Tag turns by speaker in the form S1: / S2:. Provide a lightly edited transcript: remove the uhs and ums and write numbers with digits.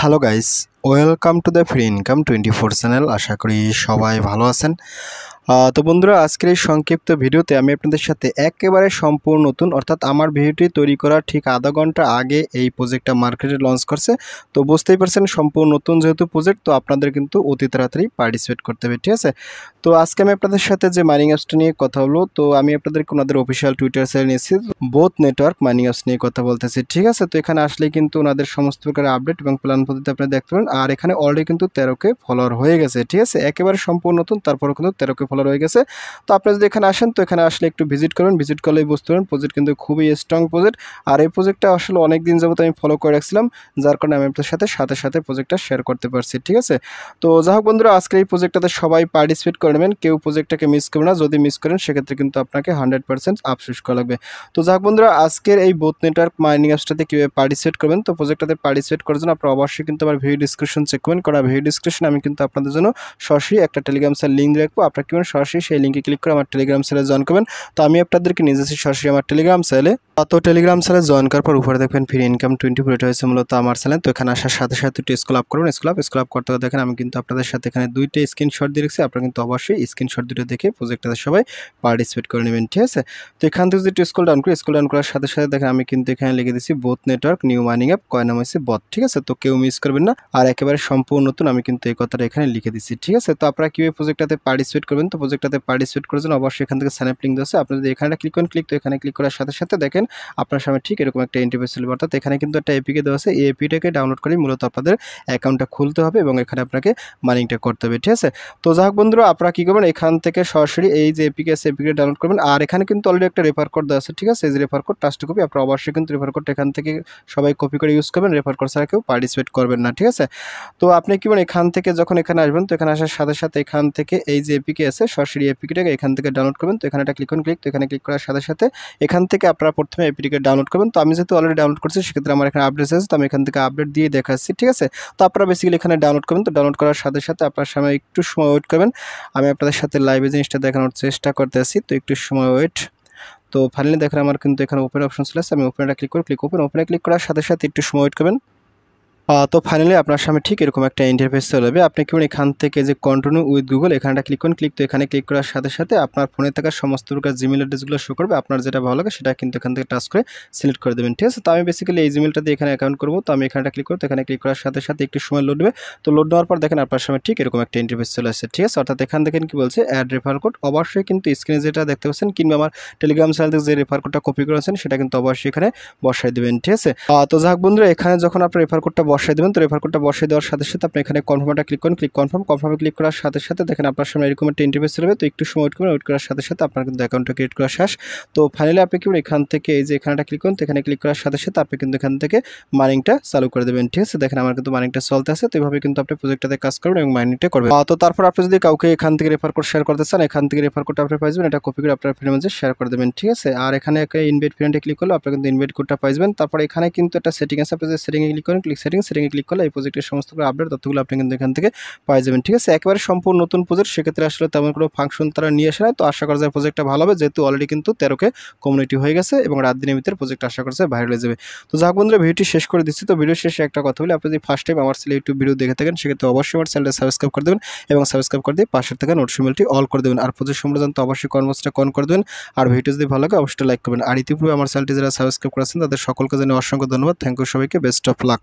S1: Hello guys, welcome to the free income 24 channel. আশা করি সবাই ভালো আছেন। তো বন্ধুরা, আজকের এই সংক্ষিপ্ত ভিডিওতে আমি আপনাদের সাথে একেবারে সম্পূর্ণ নতুন, অর্থাৎ আমার ভিডিওটি তৈরি করার ঠিক আধা ঘন্টা আগে এই প্রজেক্টটা মার্কেটে লঞ্চ করছে। তো বুঝতেই পারছেন, সম্পূর্ণ নতুন যেহেতু প্রজেক্ট, তো আপনাদের কিন্তু অতি তাড়াতাড়ি পার্টিসিপেট করতে হবে, ঠিক আছে। তো আজকে আমি আপনাদের সাথে যে মাইনিং অ্যাপসটা নিয়ে কথা হলো, তো আমি আপনাদেরকে ওনাদের অফিসিয়াল টুইটার চ্যানেল নিয়েছি, বোথ নেটওয়ার্ক মাইনিং অ্যাপস নিয়ে কথা বলতেছি, ঠিক আছে। তো এখানে আসলে কিন্তু ওনাদের সমস্ত প্রকার আপডেট এবং প্ল্যান পদ্ধতি আপনারা দেখতে পারেন। আর এখানে অলরেডি কিন্তু 13K ফলোয়ার হয়ে গেছে, ঠিক আছে। একেবারে সম্পূর্ণ নতুন, তারপরে কিন্তু 13K ফলোয়ার হয়ে গেছে। তো আপনারা যদি এখানে আসেন, তো এখানে আসলে একটু ভিজিট করবেন, ভিজিট করলেই বুঝতে পারেন প্রজেক্ট কিন্তু খুবই স্ট্রং প্রজেক্ট। আর এই প্রজেক্টটা আসলে অনেক দিন যাবত আমি ফলো করে রাখছিলাম, যার কারণে আমি আপনাদের সাথে সাথে প্রজেক্টটা শেয়ার করতে পারছি, ঠিক আছে। তো যাই হোক বন্ধুরা, আজকে এই প্রজেক্টটাতে সবাই পার্টিসিপেট করে নেবেন, কেউ প্রজেক্টটাকে মিস করবেন না। যদি মিস করেন সেক্ষেত্রে কিন্তু আপনাকে 100% আফসোস করা লাগবে। তো যাই হোক বন্ধুরা, আজকের এই বোথ নেটওয়ার্ক মাইনিং অ্যাপসটাতে কীভাবে পার্টিসিপেট করবেন, তো প্রজেক্টটাতে পার্টিসিপেট করার জন্য আপনারা অবশ্যই কিন্তু আমার ভিডিও ডিসক্রিপশন চেক করবেন, কারণ ভিডিও ডিসক্রিপশনে আমি কিন্তু আপনাদের জন্য সরাসরি একটা টেলিগ্রাম চ্যানেল লিঙ্ক রাখবো। আপনারা কি সরাসরি সেই লিঙ্কে ক্লিক করে আমার টেলিগ্রাম চ্যানেলে জয়েন করবেন। তো আমি আপনাদেরকে নিয়ে যাচ্ছি সরাসরি আমার টেলিগ্রাম চ্যানেলে। তো টেলিগ্রাম চ্যানেলে জয়েন করার পর উপরে দেখবেন ফ্রি ইনকাম 24, এটা হয়েছে মূলত আমার চ্যানেল। তো এখানে আসার সাথে সাথে একটু স্ক্রল আপ করবেন, স্ক্রল আপ করতে দেখেন আমি কিন্তু আপনাদের সাথে এখানে দুইটা স্ক্রিনশট দিয়ে রেখেছি। আপনারা কিন্তু অবশ্যই স্ক্রিনশট দুটো দেখে প্রজেক্টটাতে সবাই পার্টিসিপেট করে নেবেন, ঠিক আছে। তো এখান থেকে যদি স্ক্রল ডাউন করার সাথে সাথে দেখেন আমি কিন্তু এখানে লিখে দিচ্ছি both network new mining app, কয় নাম হয়েছে বট, ঠিক আছে। তো কেউ মিস করবেন না, আর একেবারে সম্পূর্ণ নতুন আমি কিন্তু এই কথাটা এখানে লিখে দিচ্ছি, ঠিক আছে। তো আপনারা কীভাবে প্রজেক্টটাতে পার্টিসিপেট করবেন, তো প্রজেক্টটাতে পার্টিসিপেট করার জন্য অবশ্যই এখান থেকে সাইন আপ লিঙ্ক আছে। আপনি যদি এখানে ক্লিক করেন, তো এখানে ক্লিক করার সাথে সাথে দেখেন আপনার সামনে ঠিক এরকম একটা ইন্টারফেস চলবে, অর্থাৎ এখানে কিন্তু একটা এপিকে দেওয়া আছে। এই এপিটাকে ডাউনলোড করে মূলত আপনাদের অ্যাকাউন্টটা খুলতে হবে এবং এখানে আপনাকে মাইনিংটা করতে হবে, ঠিক আছে। তো যাই হোক বন্ধুরা, আপনারা কী করবেন, এখান থেকে সরাসরি এই যে এপিকে আছে এপিকে ডাউনলোড করবেন। আর এখানে কিন্তু অলরেডি একটা রেফার কোড দেওয়া আছে, ঠিক আছে। এই যে রেফার কোড টাস্ট কপি, আপনারা অবশ্যই কিন্তু রেফার কোডটা এখান থেকে সবাই কপি করে ইউজ করবেন। রেফার কোড ছাড়া কেউ পার্টিসিপেট করবেন না, ঠিক আছে। তো আপনি কি বলেন, এখান থেকে যখন এখানে আসবেন, তো এখানে আসার সাথে সাথে এখান থেকে এই যে এপিকে আছে সরাসরি এপিকেটাকে এখান থেকে ডাউনলোড করবেন। তো এখানে একটা ক্লিক করুন, তো এখানে ক্লিক করার সাথে সাথে এখান থেকে আপনারা প্রথমে এপিকে ডাউনলোড করবেন। তো আমি যেহেতু অলরেডি ডাউনলোড করছি, সেক্ষেত্রে আমার এখানে আপডেট আছে, তো আমি এখান থেকে আপডেট দিয়ে দেখাচ্ছি, ঠিক আছে। তো আপনারা বেসিক্যালি এখানে ডাউনলোড করবেন। তো ডাউনলোড করার সাথে সাথে আপনার সামনে একটু সময় ওয়েট করবেন। আমি আপনাদের সাথে লাইভে জিনিসটা দেখানোর চেষ্টা করতেছি, তো একটু সময় ওয়েট। তো ফাইনালি দেখেন আমার কিন্তু এখানে ওপেন অপশন চলে আসছে। আমি ওপেনটা ক্লিক করে ওপেনে ক্লিক করার সাথে সাথে একটু সময় ওয়েট করবেন। তো ফাইনালি আপনার সামনে ঠিক এরকম একটা ইন্টারফেস চলে যাবে। আপনি কি এখান থেকে যে কন্টিনিউ উইথ গুগল এখানটা ক্লিক করুন, তো এখানে ক্লিক করার সাথে সাথে আপনার ফোনে থাকা সমস্ত প্রকার জিমেল অ্যাড্রেসগুলো শো করবে। আপনার যেটা ভালো লাগে সেটা কিন্তু এখান থেকে টাচ করে সিলেক্ট করে দেবেন, ঠিক আছে। তো আমি বেসিক্যালি এই জিমেলটা দিয়ে এখানে অ্যাকাউন্ট করবো। তো আমি এখানটা ক্লিক করবো, তো এখানে ক্লিক করার সাথে সাথে একটু সময় লোড দেবে। তো লোড দেওয়ার পর দেখেন আপনার সামনে ঠিক এরকম একটা ইন্টারফেস চলে আসছে, ঠিক আছে। অর্থাৎ এখান থেকে কি বলছে, অ্যাড রেফার কোড। অবশ্যই কিন্তু স্ক্রিনে যেটা দেখতে পাচ্ছেন কিংবা আমার টেলিগ্রাম চ্যানেল থেকে যে রেফার কোডটা কপি করেছেন সেটা কিন্তু অবশ্যই এখানে বসাই দেবেন, ঠিক আছে। তো যাক বন্ধুরা, এখানে যখন আপনি রেফার কোডটা বসাই দেবেন, তো রেফার কোডটা বসাই দেওয়ার সাথে সাথে আপনি এখানে কনফার্মটা ক্লিক করুন, কনফার্মে ক্লিক করার সাথে সাথে দেখেন আপনার সামনে এরকম একটা ইন্টারফেস চলবে। তো একটু সময় ওয়েট করার সাথে সাথে আপনার কিন্তু অ্যাকাউন্টটা ক্রিয়েট করা শেষ। তো ফাইনালি আপনি কি এখান থেকে এই যে এখানটা ক্লিক করুন, তো এখানে ক্লিক করার সাথে সাথে আপনি কিন্তু এখান থেকে মাইনিংটা চালু করে দেবেন, ঠিক আছে। দেখেন আমার কিন্তু মাইনিংটা চলতে আছে। তো এইভাবে কিন্তু আপনি প্রজেক্টটাতে কাজ করবেন এবং মাইনিংটা করবেন। তো তারপর আপনি যদি কাউকে এখান থেকে রেফার কোড শেয়ার করতে চান, এখান থেকে রেফার কোডটা আপনি পাইবেন, এটা কপি করে আপনার ফ্রেন্ডের মাঝে শেয়ার করে দেবেন, ঠিক আছে। আর এখানে একটা ইনভাইট ফ্রেন্ডে ক্লিক করলে আপনি কিন্তু ইনভাইট কোডটা পাইবেন। তারপর এখানে কিন্তু একটা সেটিং আছে, আপনি যে সেটিংয়ে ক্লিক করেন, সেটিংয়ে ক্লিক করলে এই প্রজেক্টের সমস্ত আপডেট তথ্যগুলো আপনি কিন্তু এখান থেকে পাই যাবেন, ঠিক আছে। একেবারে সম্পূর্ণ নতুন প্রজেক্ট, সেক্ষেত্রে আসলে তেমন কোনো ফাংশন তারা নিয়ে আসে না। তো আশা করা যায় প্রজেক্টটা ভালো হবে, যেহেতু অলরেডি কিন্তু 13K কমিউনিটি হয়ে গেছে এবং রাত দিনের ভিতরে প্রজেক্ট আশা করছে ভাইরাল হয়ে যাবে। তো যাক বন্ধুরা, ভিডিওটি শেষ করে দিচ্ছি। তো ভিডিও শেষে একটা কথা বলি, আপনি যদি ফার্স্ট টাইম আমার চ্যানেলে ইউটিউব ভিডিও দেখে থাকেন, সেক্ষেত্রে অবশ্যই আমার চ্যানেলটা সাবস্ক্রাইব করে দেবেন এবং সাবস্ক্রাইব করে দিয়ে পাশের থাকা নোটিফিকেশন বেলটি অল করে দেবেন। আর প্রজেক্ট সম্বন্ধে জানতে অবশ্যই কমেন্টসটা অন করে দেবেন। আর ভিডিও যদি ভালো লাগে অবশ্যই লাইক করবেন। আর ইতিপূর্বে আমার চ্যানেলটি যারা সাবস্ক্রাইব করেছেন তাদের সকলকে জানিয়ে অসংখ্য ধন্যবাদ। থ্যাংক ইউ সবাইকে, বেস্ট অফ লাক।